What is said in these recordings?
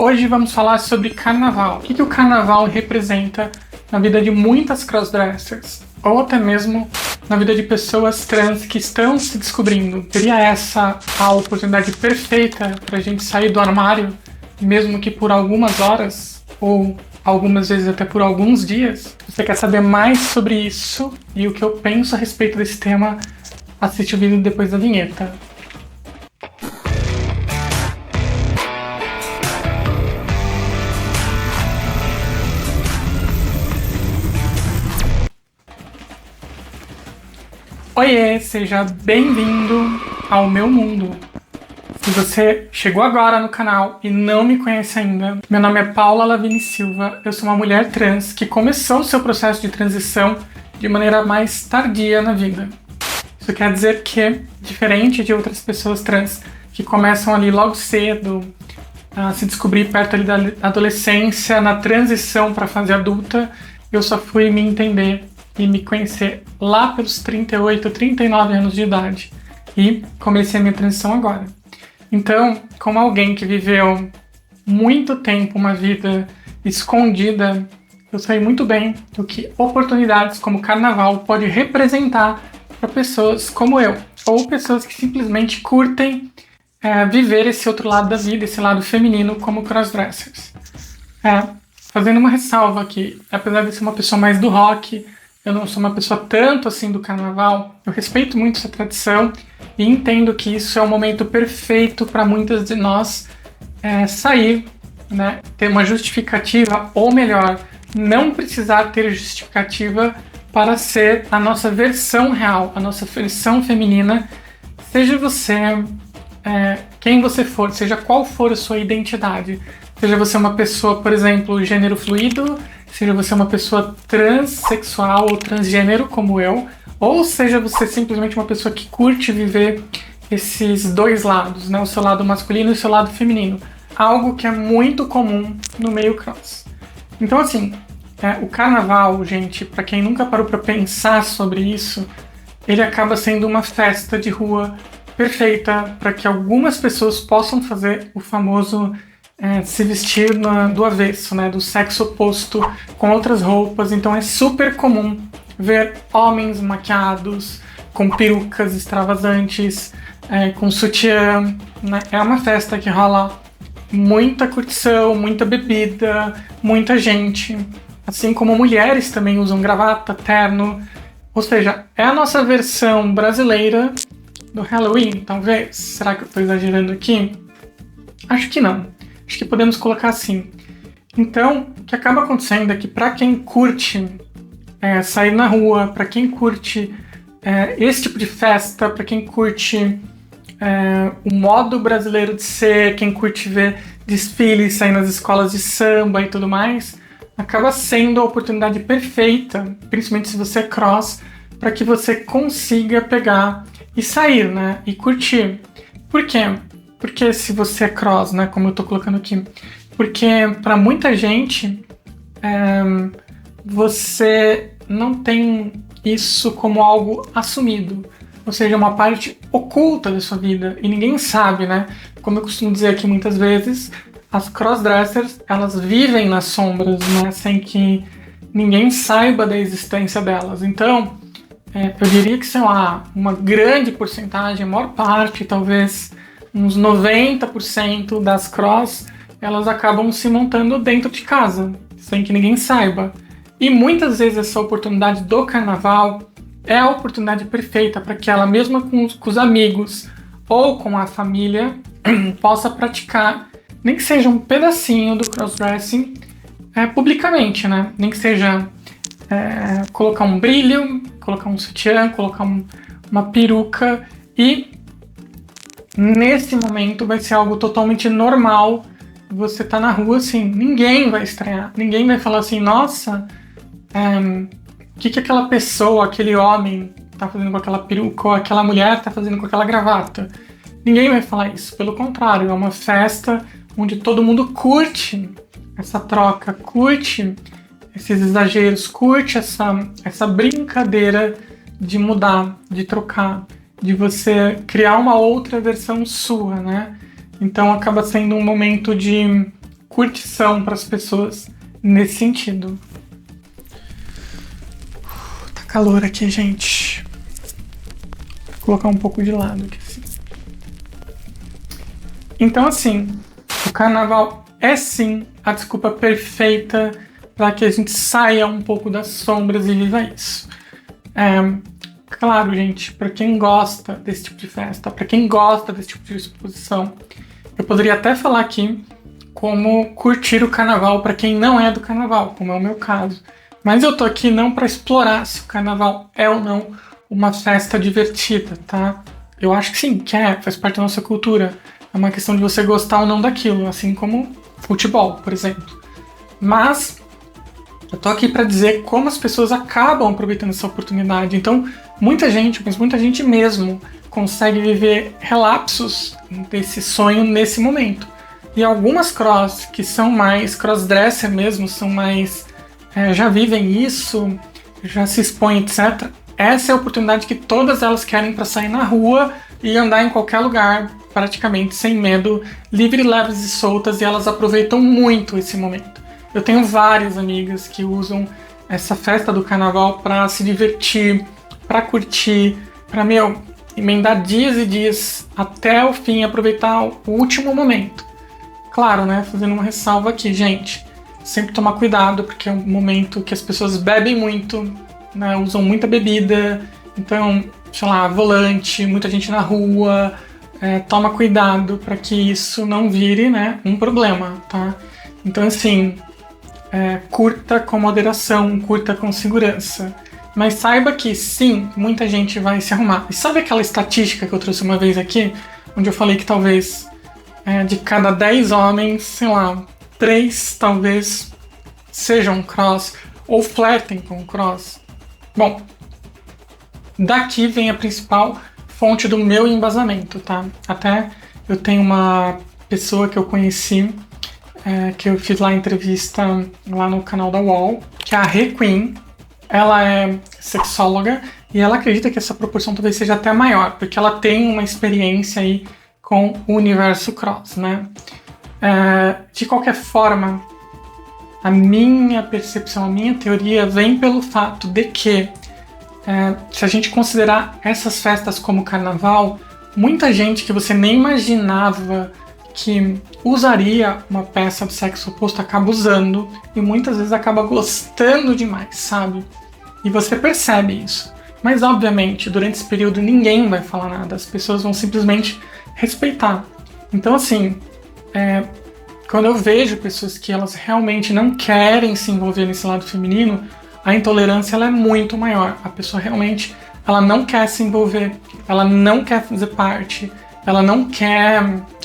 Hoje vamos falar sobre carnaval. O que o carnaval representa na vida de muitas crossdressers, ou até mesmo na vida de pessoas trans que estão se descobrindo. Seria essa a oportunidade perfeita para a gente sair do armário, mesmo que por algumas horas, ou algumas vezes até por alguns dias? Se você quer saber mais sobre isso e o que eu penso a respeito desse tema, assiste o vídeo depois da vinheta. Oiê, seja bem-vindo ao meu mundo. Se você chegou agora no canal e não me conhece ainda, meu nome é Paula Lavigne Silva, eu sou uma mulher trans que começou o seu processo de transição de maneira mais tardia na vida. Isso quer dizer que, diferente de outras pessoas trans que começam ali logo cedo a se descobrir perto ali da adolescência, na transição para a fase adulta, eu só fui me entender e me conhecer lá pelos 38, 39 anos de idade. E comecei a minha transição agora. Então, como alguém que viveu muito tempo uma vida escondida, eu sei muito bem o que oportunidades como o carnaval pode representar para pessoas como eu, ou pessoas que simplesmente curtem viver esse outro lado da vida, esse lado feminino como crossdressers. Fazendo uma ressalva aqui, apesar de ser uma pessoa mais do rock, eu não sou uma pessoa tanto assim do carnaval, eu respeito muito essa tradição e entendo que isso é o momento perfeito para muitas de nós sair, né, ter uma justificativa, ou melhor, não precisar ter justificativa para ser a nossa versão real, a nossa versão feminina, seja você quem você for, seja qual for a sua identidade, seja você uma pessoa, por exemplo, gênero fluido, seja você uma pessoa transexual ou transgênero como eu, ou seja você simplesmente uma pessoa que curte viver esses dois lados, né? O seu lado masculino e o seu lado feminino. Algo que é muito comum no meio cross. Então assim, o carnaval, gente, para quem nunca parou para pensar sobre isso, ele acaba sendo uma festa de rua perfeita para que algumas pessoas possam fazer o famoso se vestir do avesso, né, do sexo oposto, com outras roupas. Então é super comum ver homens maquiados, com perucas extravasantes, com sutiã, né? É uma festa que rola muita curtição, muita bebida, muita gente. Assim como mulheres também usam gravata, terno. Ou seja, é a nossa versão brasileira do Halloween, talvez. Será que eu estou exagerando aqui? Acho que não. Acho que podemos colocar assim. Então, o que acaba acontecendo é que para quem curte sair na rua, para quem curte esse tipo de festa, para quem curte o modo brasileiro de ser, quem curte ver desfiles, sair nas escolas de samba e tudo mais, acaba sendo a oportunidade perfeita, principalmente se você é cross, para que você consiga pegar e sair, né? E curtir. Por quê? Porque se você é cross, né, como eu tô colocando aqui, porque para muita gente você não tem isso como algo assumido, ou seja, uma parte oculta da sua vida e ninguém sabe, né? Como eu costumo dizer aqui muitas vezes, as crossdressers, elas vivem nas sombras, né, sem que ninguém saiba da existência delas. Então, eu diria que, sei lá, uma grande porcentagem, a maior parte, talvez uns 90% das cross, elas acabam se montando dentro de casa, sem que ninguém saiba. E muitas vezes essa oportunidade do carnaval é a oportunidade perfeita para que ela, mesmo com os amigos ou com a família, possa praticar, nem que seja um pedacinho do crossdressing publicamente, né? Nem que seja colocar um brilho, colocar um sutiã, colocar uma peruca, e nesse momento vai ser algo totalmente normal. Você tá na rua, assim, ninguém vai estranhar, ninguém vai falar assim, nossa, o que aquela pessoa, aquele homem tá fazendo com aquela peruca, ou aquela mulher tá fazendo com aquela gravata. Ninguém vai falar isso, pelo contrário, é uma festa onde todo mundo curte essa troca, curte esses exageros, curte essa brincadeira de mudar, de trocar, de você criar uma outra versão sua, né? Então acaba sendo um momento de curtição para as pessoas nesse sentido. Tá calor aqui, gente. Vou colocar um pouco de lado aqui, assim. Então, assim, o carnaval é sim a desculpa perfeita para que a gente saia um pouco das sombras e viva isso. Claro, gente, para quem gosta desse tipo de festa, para quem gosta desse tipo de exposição, eu poderia até falar aqui como curtir o carnaval para quem não é do carnaval, como é o meu caso. Mas eu tô aqui não para explorar se o carnaval é ou não uma festa divertida, tá? Eu acho que sim, que faz parte da nossa cultura. É uma questão de você gostar ou não daquilo, assim como futebol, por exemplo. Mas eu tô aqui para dizer como as pessoas acabam aproveitando essa oportunidade. Então, muita gente, mas muita gente mesmo, consegue viver relapsos desse sonho nesse momento. E algumas cross, que são mais crossdresser mesmo, são mais... já vivem isso, já se expõem, etc. Essa é a oportunidade que todas elas querem para sair na rua e andar em qualquer lugar, praticamente sem medo, livre, leves e soltas, e elas aproveitam muito esse momento. Eu tenho várias amigas que usam essa festa do carnaval para se divertir, para curtir, para, emendar dias e dias até o fim, aproveitar o último momento. Claro, né, fazendo uma ressalva aqui, gente, sempre tomar cuidado, porque é um momento que as pessoas bebem muito, né, usam muita bebida, então, sei lá, volante, muita gente na rua, toma cuidado para que isso não vire, né, um problema, tá? Então, assim, curta com moderação, curta com segurança. Mas saiba que, sim, muita gente vai se arrumar. E sabe aquela estatística que eu trouxe uma vez aqui? Onde eu falei que talvez de cada 10 homens, sei lá, 3 talvez sejam cross ou flertem com cross. Bom, daqui vem a principal fonte do meu embasamento, tá? Até eu tenho uma pessoa que eu conheci, que eu fiz lá a entrevista lá no canal da UOL, que é a Rê Queen. Ela é sexóloga e ela acredita que essa proporção talvez seja até maior, porque ela tem uma experiência aí com o universo cross, né? De qualquer forma, a minha percepção, a minha teoria vem pelo fato de que, se a gente considerar essas festas como carnaval, muita gente que você nem imaginava que usaria uma peça do sexo oposto acaba usando e muitas vezes acaba gostando demais, sabe? E você percebe isso. Mas, obviamente, durante esse período ninguém vai falar nada, as pessoas vão simplesmente respeitar. Então, assim, quando eu vejo pessoas que elas realmente não querem se envolver nesse lado feminino, a intolerância ela é muito maior. A pessoa realmente ela não quer se envolver, ela não quer fazer parte, ela não quer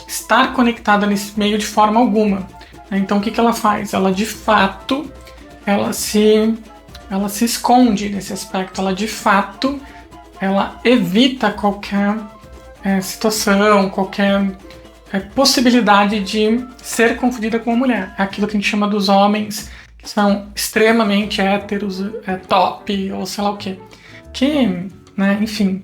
estar conectada nesse meio de forma alguma. Então, o que ela faz? Ela, de fato, ela se esconde nesse aspecto. Ela, de fato, ela evita qualquer situação, qualquer possibilidade de ser confundida com uma mulher. É aquilo que a gente chama dos homens que são extremamente héteros, top, ou sei lá o quê. Que, né, enfim,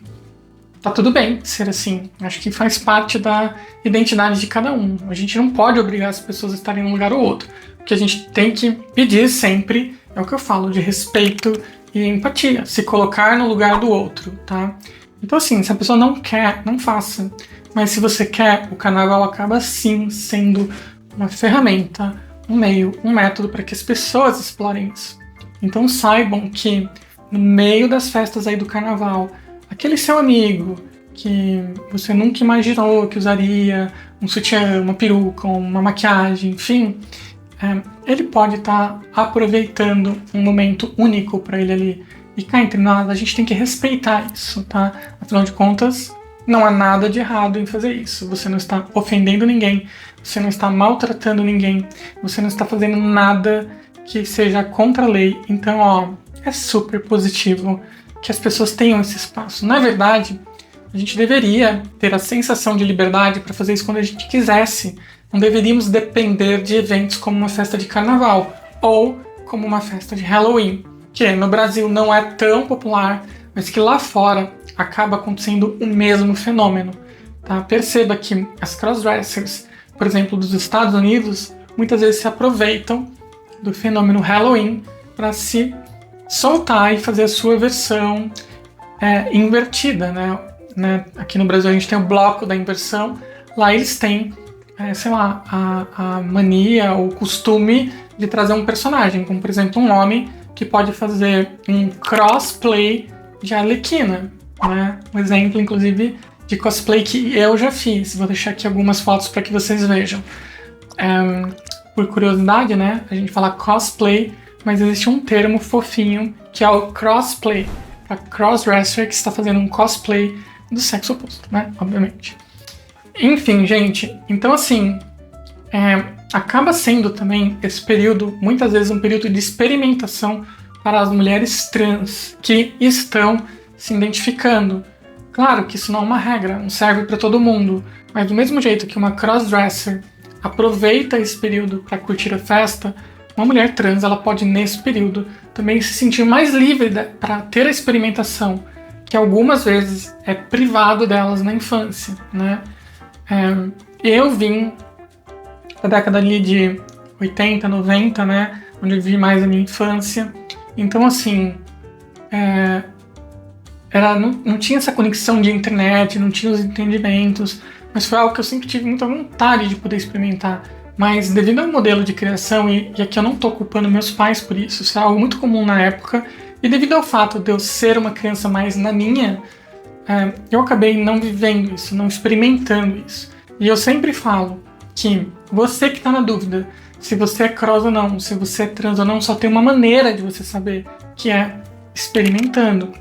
tá tudo bem ser assim. Acho que faz parte da identidade de cada um. A gente não pode obrigar as pessoas a estarem num lugar ou outro. O que a gente tem que pedir sempre é o que eu falo, de respeito e empatia. Se colocar no lugar do outro, tá? Então, assim, se a pessoa não quer, não faça. Mas se você quer, o carnaval acaba sim sendo uma ferramenta, um meio, um método para que as pessoas explorem isso. Então saibam que no meio das festas aí do carnaval, aquele seu amigo que você nunca imaginou que usaria um sutiã, uma peruca, uma maquiagem, enfim, ele pode estar aproveitando um momento único para ele ali. E cá entre nós, a gente tem que respeitar isso, tá? Afinal de contas, não há nada de errado em fazer isso. Você não está ofendendo ninguém, você não está maltratando ninguém, você não está fazendo nada que seja contra a lei. Então, é super positivo que as pessoas tenham esse espaço. Na verdade, a gente deveria ter a sensação de liberdade para fazer isso quando a gente quisesse. Não deveríamos depender de eventos como uma festa de carnaval ou como uma festa de Halloween, que no Brasil não é tão popular, mas que lá fora acaba acontecendo o mesmo fenômeno. Tá? Perceba que as crossdressers, por exemplo, dos Estados Unidos, muitas vezes se aproveitam do fenômeno Halloween para se soltar e fazer a sua versão invertida, né? Aqui no Brasil a gente tem o bloco da inversão, lá eles têm, sei lá, a mania ou o costume de trazer um personagem, como por exemplo um homem que pode fazer um crossplay de Arlequina, né? Um exemplo, inclusive, de cosplay que eu já fiz. Vou deixar aqui algumas fotos para que vocês vejam. Por curiosidade, né? A gente fala cosplay, mas existe um termo fofinho que é o crossplay. A crossdresser que está fazendo um cosplay do sexo oposto, né? Obviamente. Enfim, gente. Então, assim, acaba sendo também esse período, muitas vezes, um período de experimentação para as mulheres trans que estão se identificando. Claro que isso não é uma regra, não serve para todo mundo, mas do mesmo jeito que uma crossdresser aproveita esse período para curtir a festa, uma mulher trans ela pode, nesse período, também se sentir mais livre para ter a experimentação, que algumas vezes é privado delas na infância, né? Eu vim da década ali de 80, 90, né? Onde eu vivi mais a minha infância. Então, assim, não tinha essa conexão de internet, não tinha os entendimentos, mas foi algo que eu sempre tive muita vontade de poder experimentar. Mas devido ao modelo de criação, e aqui eu não estou culpando meus pais por isso é algo muito comum na época, e devido ao fato de eu ser uma criança mais na minha, eu acabei não vivendo isso, não experimentando isso. E eu sempre falo que você que está na dúvida se você é cross ou não, se você é trans ou não, só tem uma maneira de você saber, que é experimentando.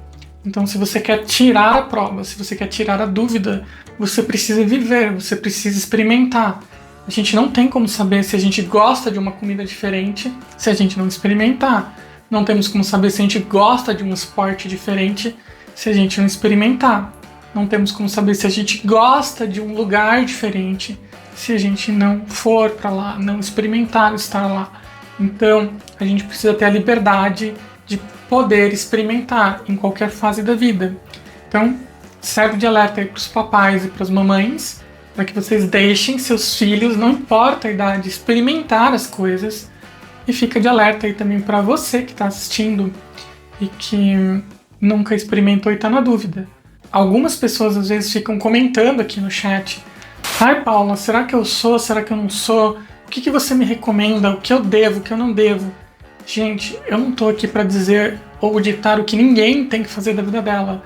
Então, se você quer tirar a prova, se você quer tirar a dúvida, você precisa viver, você precisa experimentar. A gente não tem como saber se a gente gosta de uma comida diferente se a gente não experimentar. Não temos como saber se a gente gosta de um esporte diferente se a gente não experimentar. Não temos como saber se a gente gosta de um lugar diferente se a gente não for para lá, não experimentar estar lá. Então, a gente precisa ter a liberdade de poder experimentar em qualquer fase da vida. Então, serve de alerta aí para os papais e para as mamães, para que vocês deixem seus filhos, não importa a idade, experimentar as coisas. E fica de alerta aí também para você que está assistindo e que nunca experimentou e está na dúvida. Algumas pessoas às vezes ficam comentando aqui no chat: ai, Paula, será que eu sou? Será que eu não sou? O que você me recomenda? O que eu devo? O que eu não devo? Gente, eu não estou aqui para dizer ou ditar o que ninguém tem que fazer da vida dela.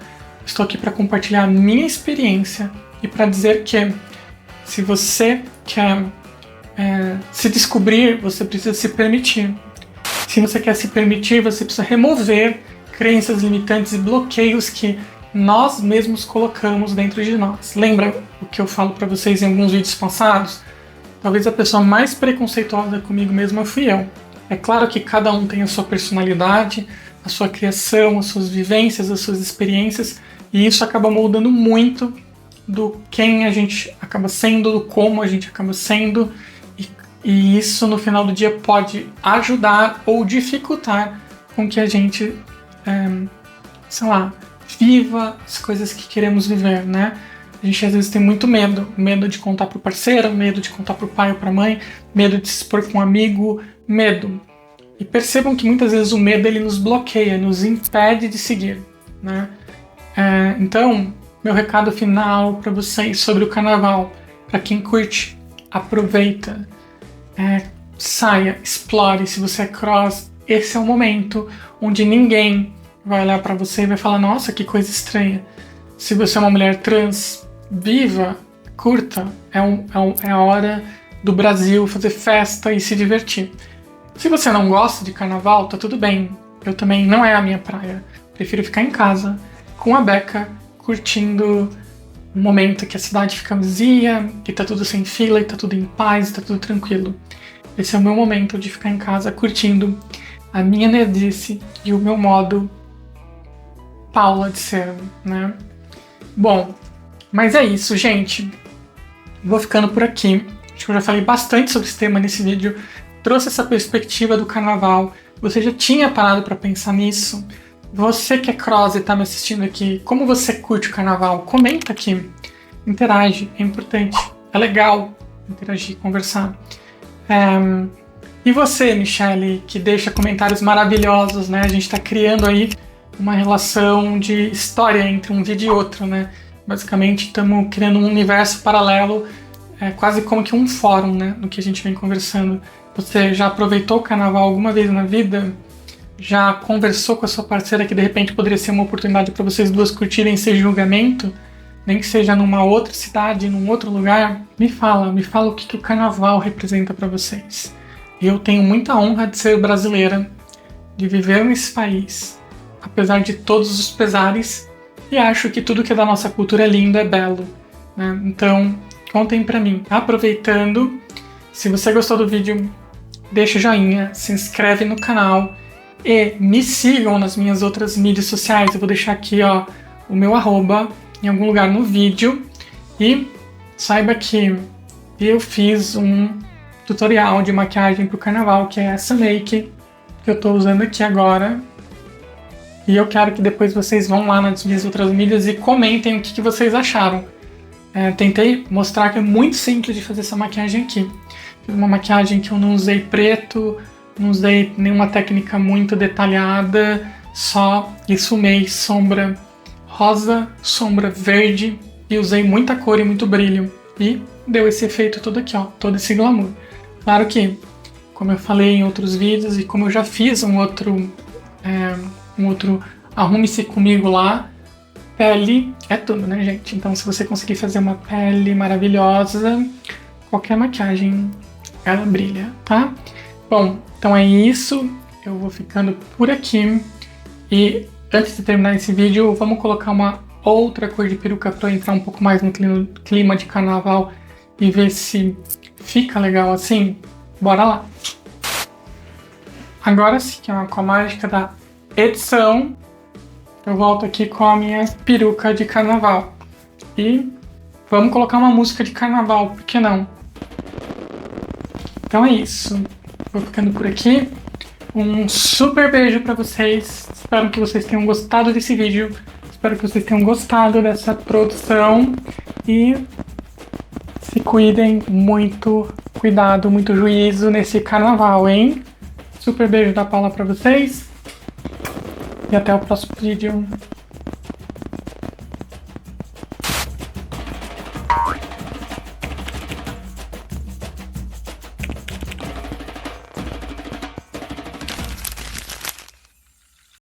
Estou aqui para compartilhar a minha experiência e para dizer que se você quer se descobrir, você precisa se permitir. Se você quer se permitir, você precisa remover crenças limitantes e bloqueios que nós mesmos colocamos dentro de nós. Lembra o que eu falo para vocês em alguns vídeos passados? Talvez a pessoa mais preconceituosa comigo mesma fui eu. É claro que cada um tem a sua personalidade, a sua criação, as suas vivências, as suas experiências, e isso acaba moldando muito do quem a gente acaba sendo, do como a gente acaba sendo, e isso no final do dia pode ajudar ou dificultar com que a gente, viva as coisas que queremos viver, né? A gente às vezes tem muito medo de contar pro parceiro, medo de contar pro pai ou pra mãe, medo de se expor com um amigo, medo. E percebam que muitas vezes o medo ele nos bloqueia, nos impede de seguir, né? Então, meu recado final para vocês sobre o carnaval, para quem curte, aproveita, saia, explore. Se você é cross, esse é o momento onde ninguém vai olhar para você e vai falar: nossa, que coisa estranha. Se você é uma mulher trans, viva, curta, é a hora do Brasil fazer festa e se divertir. Se você não gosta de carnaval, tá tudo bem. Eu também, não é a minha praia. Prefiro ficar em casa, com a Beca, curtindo um momento que a cidade fica vazia, que tá tudo sem fila, e tá tudo em paz, tá tudo tranquilo. Esse é o meu momento de ficar em casa curtindo a minha nerdice e o meu modo Paula de ser, né? Bom, mas é isso, gente. Vou ficando por aqui. Acho que eu já falei bastante sobre esse tema nesse vídeo. Trouxe essa perspectiva do carnaval. Você já tinha parado para pensar nisso? Você que é cross e tá me assistindo aqui, como você curte o carnaval? Comenta aqui. Interage, é importante. É legal interagir, conversar. E você, Michele, que deixa comentários maravilhosos, né? A gente tá criando aí uma relação de história entre um vídeo e outro, né? Basicamente, estamos criando um universo paralelo, quase como que um fórum, né? No que a gente vem conversando. Você já aproveitou o carnaval alguma vez na vida? Já conversou com a sua parceira que de repente poderia ser uma oportunidade para vocês duas curtirem esse julgamento? Nem que seja numa outra cidade, num outro lugar? Me fala o que o carnaval representa para vocês. Eu tenho muita honra de ser brasileira, de viver nesse país, apesar de todos os pesares, e acho que tudo que é da nossa cultura é lindo, é belo, né? Então, contem pra mim. Aproveitando, se você gostou do vídeo, deixa o joinha, se inscreve no canal e me sigam nas minhas outras mídias sociais. Eu vou deixar aqui, ó, o meu arroba em algum lugar no vídeo. E saiba que eu fiz um tutorial de maquiagem pro carnaval, que é essa make que eu tô usando aqui agora. E eu quero que depois vocês vão lá nas minhas outras mídias e comentem o que vocês acharam. Tentei mostrar que é muito simples de fazer essa maquiagem aqui. Fiz uma maquiagem que eu não usei preto, não usei nenhuma técnica muito detalhada, só esfumei sombra rosa, sombra verde e usei muita cor e muito brilho. E deu esse efeito todo aqui, ó, todo esse glamour. Claro que, como eu falei em outros vídeos e como eu já fiz um outro Arrume-se Comigo lá, pele é tudo, né, gente? Então, se você conseguir fazer uma pele maravilhosa, qualquer maquiagem, ela brilha, tá? Bom, então é isso. Eu vou ficando por aqui. E antes de terminar esse vídeo, vamos colocar uma outra cor de peruca para entrar um pouco mais no clima de carnaval e ver se fica legal assim. Bora lá! Agora sim, com a mágica da edição, eu volto aqui com a minha peruca de carnaval. E vamos colocar uma música de carnaval, por que não? Então é isso. Vou ficando por aqui. Um super beijo pra vocês. Espero que vocês tenham gostado desse vídeo. Espero que vocês tenham gostado dessa produção. E se cuidem, muito cuidado, muito juízo nesse carnaval, hein? Super beijo da Paula pra vocês. E até o próximo vídeo.